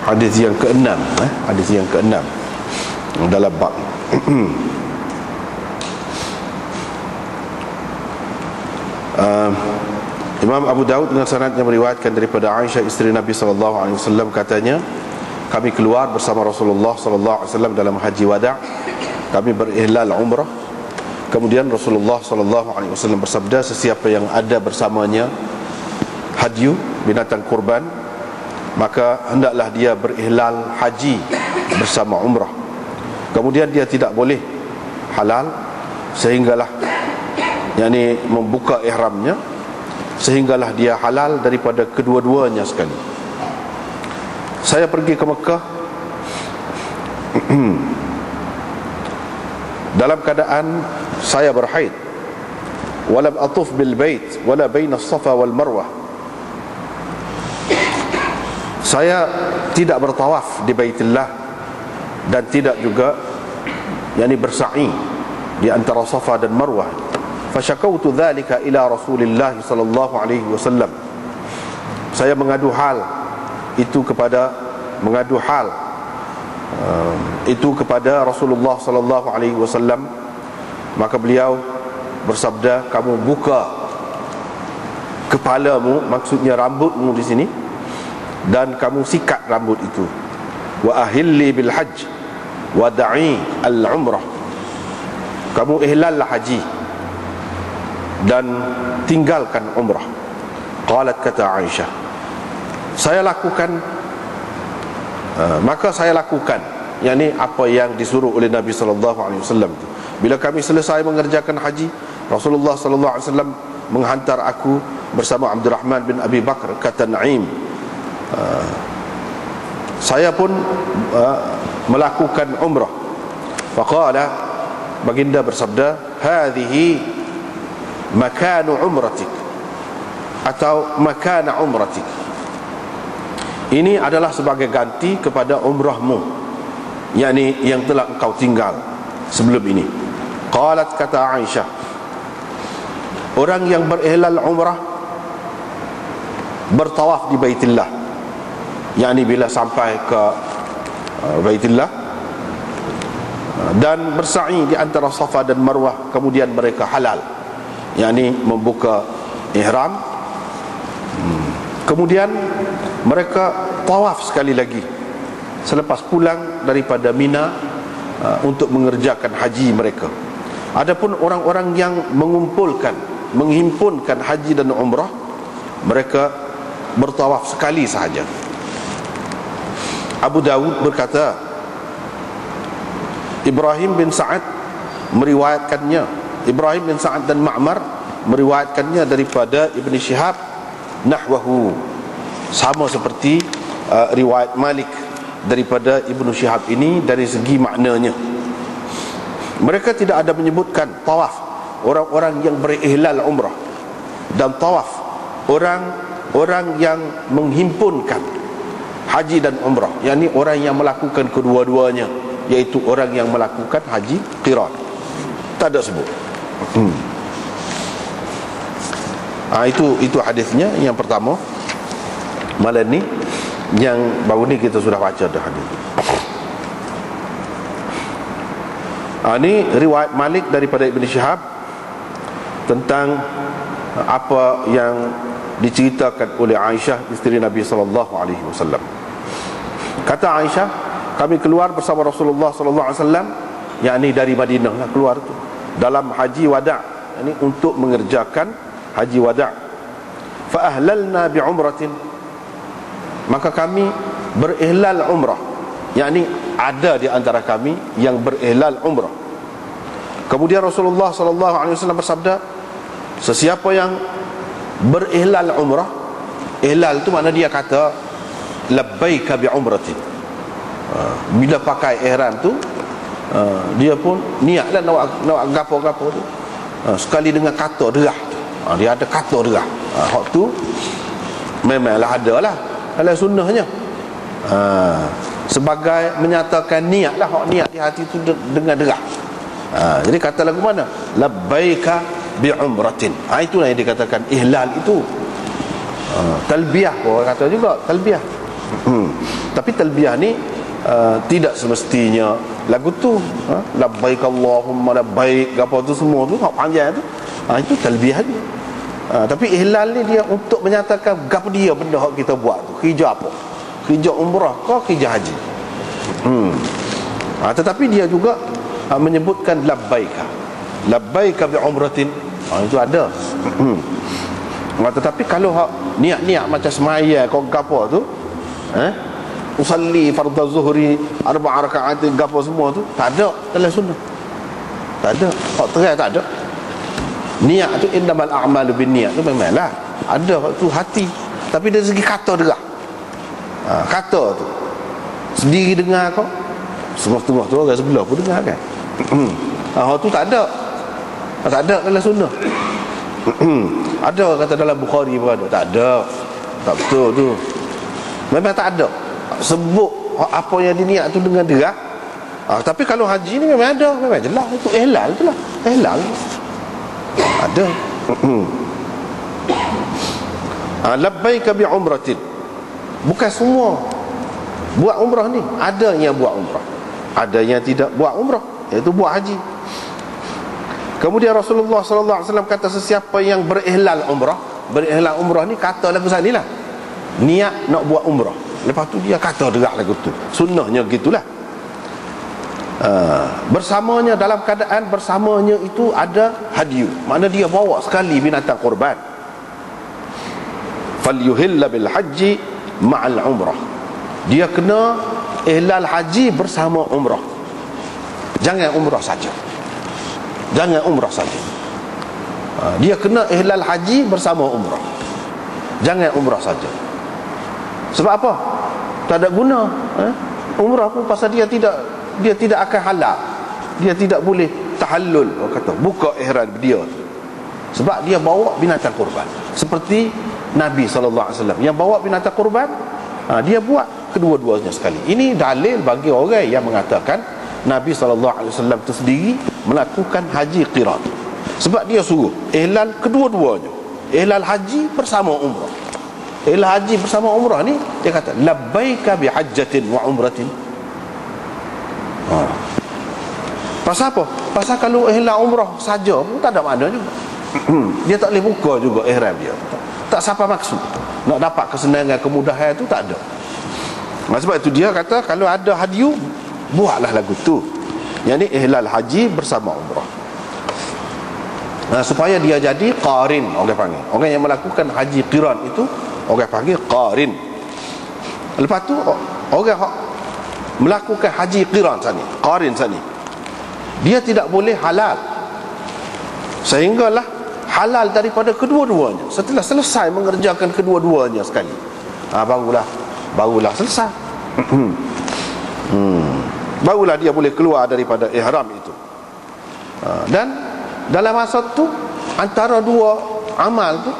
hadis yang ke-6, hadis yang ke-6 dalam bab. Imam Abu Daud dengan sanad yang meriwayatkan daripada Aisyah isteri Nabi sallallahu alaihi wasallam, katanya, kami keluar bersama Rasulullah sallallahu alaihi wasallam dalam haji wada'. Kami berihlal umrah. Kemudian Rasulullah sallallahu alaihi wasallam bersabda, sesiapa yang ada bersamanya hadyu, binatang kurban, maka hendaklah dia berihlal haji bersama umrah. Kemudian dia tidak boleh halal sehinggalah, yakni membuka ihramnya, sehinggalah dia halal daripada kedua-duanya sekali. Saya pergi ke Mekah dalam keadaan saya berhaid, walam atuf bil bait wala baina as-safa wal marwah. Saya tidak bertawaf di Baitullah dan tidak juga yakni bersa'i di antara Safa dan Marwah. Fasyakautu dzalika ila Rasulillah sallallahu alaihi wasallam. Saya mengadu hal itu kepada Rasulullah sallallahu alaihi wasallam. Maka beliau bersabda, kamu buka kepalamu, maksudnya rambutmu di sini, dan kamu sikat rambut itu. Wa ahilli bil hajj wa da'i al umrah. Kamu ihlallah haji dan tinggalkan umrah. Qalat, kata Aisyah, saya lakukan, maka saya lakukan, yakni apa yang disuruh oleh Nabi sallallahu alaihi wasallam. Bila kami selesai mengerjakan haji, Rasulullah sallallahu alaihi wasallam menghantar aku bersama Abdurrahman bin Abi Bakar ke Tan'im. Saya pun melakukan umrah. Faqala, baginda bersabda, hadhihi makanu umratik, atau makana umratik. Ini adalah sebagai ganti kepada umrahmu, yakni yang telah engkau tinggal sebelum ini. Qalat, kata Aisyah, orang yang berihlal umrah bertawaf di Baitullah, yakni bila sampai ke Baitullah, dan bersa'i di antara Safa dan Marwah, kemudian mereka halal, yakni membuka ihram. Kemudian mereka tawaf sekali lagi selepas pulang daripada Mina untuk mengerjakan haji mereka. Adapun orang-orang yang menghimpunkan haji dan umrah, mereka bertawaf sekali sahaja. Abu Dawud berkata, Ibrahim bin Sa'ad meriwayatkannya, Ibrahim bin Sa'ad dan Ma'mar meriwayatkannya daripada Ibn Shihab nahwahu, sama seperti riwayat Malik daripada Ibn Shihab ini dari segi maknanya. Mereka tidak ada menyebutkan tawaf orang-orang yang berihlal umrah dan tawaf orang yang menghimpunkan haji dan umrah, yakni orang yang melakukan kedua-duanya, iaitu orang yang melakukan haji qiran. Tak ada sebut. Itu hadisnya yang pertama. Malam ni, yang baru ni kita sudah baca dah hadis. Ini riwayat Malik daripada Ibn Shihab tentang apa yang diceritakan oleh Aisyah isteri Nabi sallallahu alaihi wasallam. Kata Aisyah, kami keluar bersama Rasulullah sallallahu alaihi wasallam, yakni dari Madinah lah keluar tu, dalam haji wada', yakni untuk mengerjakan haji wada'. Fa ahlalna bi umratin, maka kami berihlal umrah, yakni ada di antara kami yang berihlal umrah. Kemudian Rasulullah sallallahu alaihi wasallam bersabda, sesiapa yang berihlal umrah, ihlal tu makna dia kata labbaika bi umratin. Bila pakai ihram tu, dia pun niatlah nak gapo-gapo tu, sekali dengan kata derah tu. Dia ada kata derah. Hak tu memanglah adalah dalam sunnahnya, sebagai menyatakan niat lah, hak niat di hati tu dengan derah. Jadi kata lagu mana? Labbaika bi umratin. Itulah yang dikatakan ihlal itu. Talbiyah, orang kata juga talbiyah. Tapi talbiyah ni tidak semestinya lagu tu, labbaik Allahumma labbaik, apa tu semua tu hak panjang tu, itu talbiyah dia. Tapi ihlal ni dia untuk menyatakan gapo dia benda hak kita buat tu, kerja apa, kerja umrah ke kerja haji. Tetapi dia juga menyebutkan labbaika bi umratin, itu ada. Tetapi kalau hak niat-niat macam semaya kau gapo tu, usalli fardhu zuhri 4 rakaat gapo semua tu tak ada dalam sunnah. Tak ada. Hak terai tak ada. Niat tu innamal a'malu binniyat tu memanglah ada tu hati, tapi dari segi kata derah. Kata tu sendiri dengar kau, setengah-setengah tu orang sebelah pun dengar kan. Hak tu tak ada. Tak ada dalam sunnah. Ada orang kata dalam Bukhari pun ada. Tak ada. Tak betul tu. Memang tak ada. Sebut apa yang diniat tu dengan derah. Tapi kalau haji ni memang ada, memang jelas itu ihlal tu lah. Ihlal ada. Labbaika bi umratin. Bukan semua buat umrah ni, ada yang buat umrah, ada yang tidak buat umrah, iaitu buat haji. Kemudian Rasulullah sallallahu alaihi wasallam kata sesiapa yang berihlal umrah ni kata lagu sani lah, niat nak buat umrah, lepas tu dia kata derak lagu tu. Sunnahnya gitulah. Bersamanya, dalam keadaan bersamanya itu ada hadiyu, makna dia bawa sekali binatang korban. Falyuhilla bil haji ma'al umrah, dia kena ihlal haji bersama umrah. Jangan umrah saja. Jangan umrah saja. Dia kena ihlal haji bersama umrah. Jangan umrah saja. Sebab apa? Tak ada guna. Umrah pun pasal dia tidak akan halal. Dia tidak boleh tahallul, orang kata, buka ihram dia. Sebab dia bawa binatang kurban. Seperti Nabi SAW yang bawa binatang kurban, dia buat kedua-duanya sekali. Ini dalil bagi orang yang mengatakan Nabi SAW itu sendiri melakukan haji qiran. Sebab dia suruh ihlal kedua-duanya, ihlal haji bersama umrah. Ihlal haji bersama umrah ni dia kata labbaika bi hajjatin wa umratin. Pasal apa? Pasal kalau ihlal umrah saja pun tak ada makna juga. Dia tak boleh buka juga ihram dia. Tak siapa maksud nak dapat kesenangan, kemudahan tu tak ada. Sebab itu dia kata kalau ada hadiyu, buatlah lagu tu, yang ni ihlal haji bersama umrah. Supaya dia jadi qarin, orang panggil. Orang yang melakukan haji qiran itu orang panggil qarin. Lepas tu orang melakukan haji qiran sani, qarin sani, dia tidak boleh halal sehinggalah halal daripada kedua-duanya. Setelah selesai mengerjakan kedua-duanya sekali, barulah selesai. Barulah dia boleh keluar daripada ihram itu. Dan dalam masa tu, antara dua amal tu,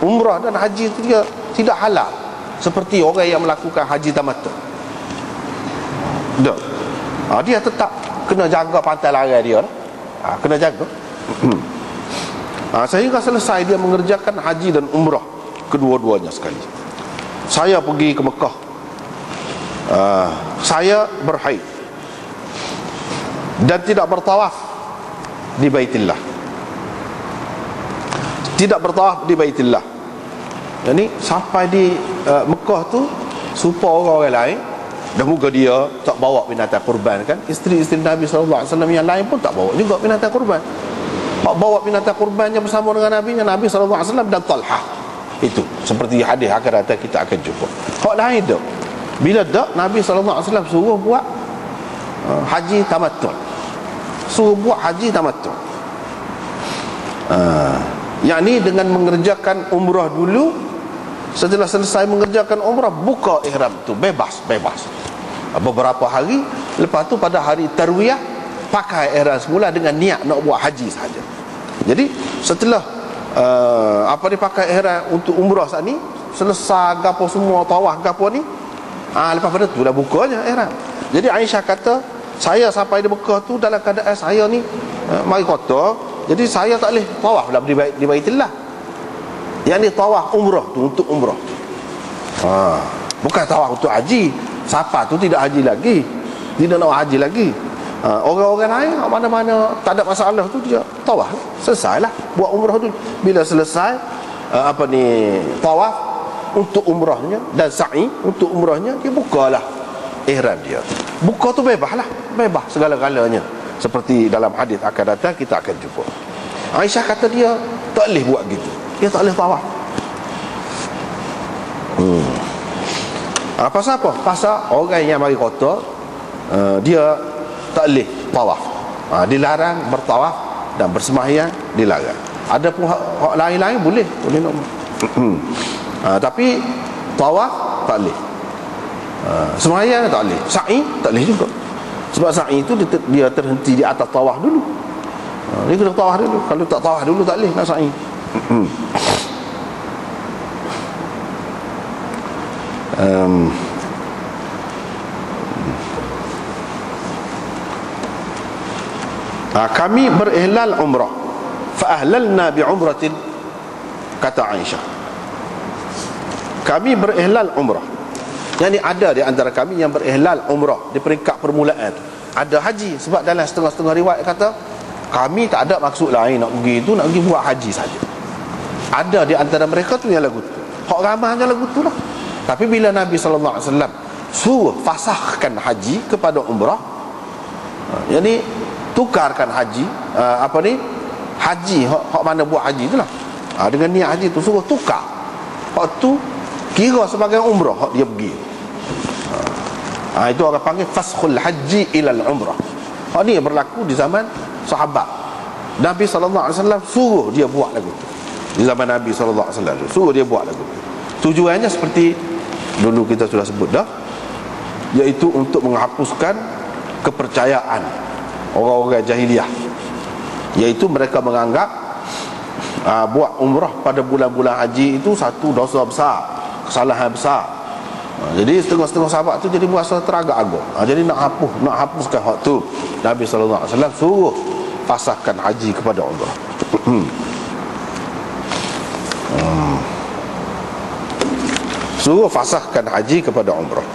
umrah dan haji tu, dia tidak halal seperti orang yang melakukan haji tamattu. Dia tetap kena jaga pantai larang dia, kena jaga. Sehingga selesai dia mengerjakan haji dan umrah kedua-duanya sekali. Saya pergi ke Mekah, saya berhaid dan tidak bertawaf di Baitillah. Tidak bertawaf di Baitillah. Jadi sampai di Mekah tu, supaya orang lain, dah muka dia tak bawa binatang kurban kan. Isteri-isteri Nabi SAW yang lain pun tak bawa juga binatang kurban. Bawa binatang kurbannya bersama dengan Nabi SAW dan Talha. Itu seperti hadis akan datang kita akan jumpa. Hak lain tu, bila dak Nabi SAW suruh buat haji tamattu. Suruh buat haji tamattu. Yakni dengan mengerjakan umrah dulu. Setelah selesai mengerjakan umrah, buka ihram tu bebas. Beberapa hari lepas tu, pada hari tarwiyah, pakai ihram semula dengan niat nak buat haji saja. Jadi setelah dipakai ihram untuk umrah saat ni, selesai gapo semua, tawaf gapo ni, lepas pada tu dah bukanya ihram. Jadi Aisyah kata, saya sampai di Mekah tu dalam keadaan saya ni mari kota, jadi saya tak boleh tawaf dalam di Baitillah. Yang ni tawaf umrah tu, untuk umrah. Bukan tawaf untuk haji. Siapa tu tidak haji lagi, tidak nak haji lagi. Orang-orang lain mana-mana tak ada masalah tu dia tawaf, selesailah buat umrah tu. Bila selesai tawaf untuk umrahnya dan sa'i untuk umrahnya, dia bukalah ihram dia. Buka tu bebaslah, bebas segala-galanya. Seperti dalam hadis akan datang kita akan jumpa. Aisyah kata dia tak boleh buat gitu. Dia tak boleh tawaf. Pasal apa? Pasal orang yang mari kota, dia tak boleh tawaf. Dilarang bertawaf dan bersembahyang, dilarang. Ada pun hak lain-lain boleh nak. Tapi tawaf tak boleh. Sembahyang tak boleh. Sa'i tak boleh juga. Sebab sa'i itu dia terhenti di atas tawaf dulu. Dia kena tawaf dulu. Kalau tak tawaf dulu tak boleh nak sa'i. Kami berihlal umrah, fa ahlalna bi umratin, kata Aisyah. Kami berihlal umrah. Yang ni ada di antara kami yang berihlal umrah di peringkat permulaan. Ada haji, sebab dalam setengah-setengah riwayat kata kami tak ada maksud lain nak pergi itu, nak pergi buat haji saja. Ada di antara mereka tu yang lagu tu. Hak ramai hanya lagu tu lah. Tapi bila Nabi sallallahu alaihi wasallam suruh fasahkan haji kepada umrah, jadi tukarkan haji, haji hak mana buat haji itulah, dengan niat haji tu suruh tukar, hak tu kira sebagai umrah hak dia pergi. Itu orang panggil faskhul haji ilal umrah. Hak ni berlaku di zaman sahabat. Nabi sallallahu alaihi wasallam suruh dia buat lagu tu. Di zaman Nabi sallallahu alaihi wasallam suruh dia buat lagu tu. Tujuannya seperti dulu kita sudah sebut dah, iaitu untuk menghapuskan kepercayaan orang-orang jahiliah, iaitu mereka menganggap buat umrah pada bulan-bulan haji itu satu dosa besar, kesalahan besar. Jadi setengah-setengah sahabat tu jadi merasa teragak-agak. Jadi nak hapuskan hak tu, Nabi sallallahu alaihi wasallam suruh fasahkan haji kepada umrah. Suruh fasahkan haji kepada umrah.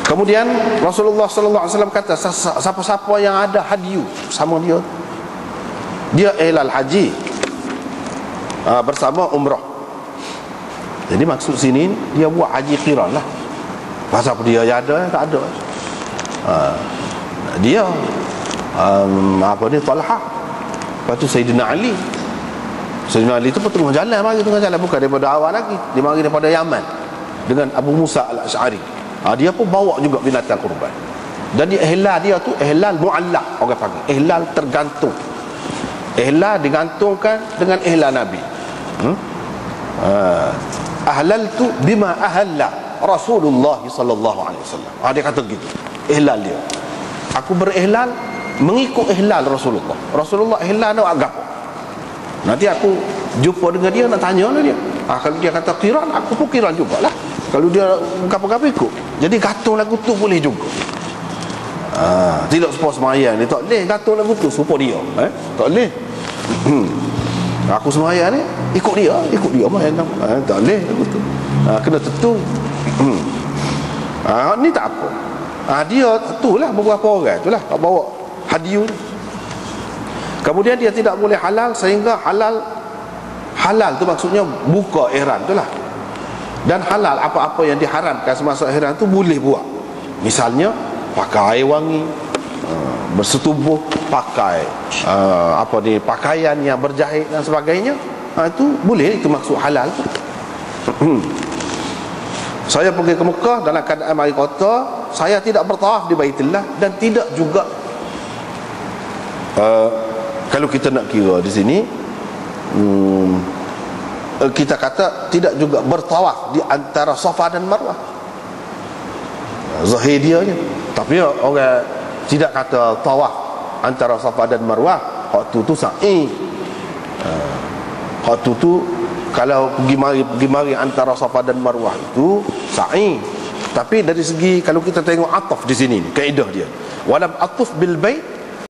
Kemudian Rasulullah sallallahu alaihi wasallam kata, siapa-siapa yang ada hadiyu sama dia ihlal haji bersama umrah. Jadi maksud sini dia buat haji qiran lah. Pasal apa dia ada, tak ada. Dia Talha. Lepas tu Sayyidina Ali itu pun tengah jalan, bukan daripada awal lagi. Dia mari daripada Yaman dengan Abu Musa al-Ash'ari. Dia pun bawa juga binatang kurban. Dan ihlal dia tu ihlal mu'allaq, orang panggil ihlal tergantung. Ihlal digantungkan dengan ihlal Nabi. Ahlaltu bima ahalla Rasulullah sallallahu alaihi wasallam. Dia kata gitu. Ihlal dia. Aku berihlal mengikut ihlal Rasulullah. Rasulullah ihlal nak agak. Nanti aku jumpa dengan dia, nak tanya dia. Kalau dia kata qiran, aku pun qiran jugalah. Kalau dia apa-apa ikut. Jadi gantung lagu tu boleh juga. Tidak sepuas semayang ni tak boleh gantung lagu tu supaya dia. Tak boleh. Aku semayang ni ikut dia main. Tak boleh lagu tu. Kena tentu. Ni tak apa. Dia tu lah beberapa orang tu lah bawa hadiyu. Kemudian dia tidak boleh halal, sehingga halal tu maksudnya buka ihram tu lah. Dan halal apa-apa yang diharamkan semasa ihram tu boleh buat. Misalnya pakai air wangi, bersetubuh, pakai pakaian yang berjahit dan sebagainya. Itu boleh, itu maksud halal tu. Saya pergi ke Mekah dalam keadaan mari kota, saya tidak bertawaf di Baitullah, dan tidak juga kalau kita nak kira di sini, kita kata tidak juga bertawaf di antara Safa dan Marwah. Zahir dia je. Tapi orang tidak kata tawaf antara Safa dan Marwah, hak tu sa'i. Hak tu kalau pergi mari antara Safa dan Marwah itu sa'i. Tapi dari segi kalau kita tengok ataf di sini, kaedah dia, walam atuf bil bait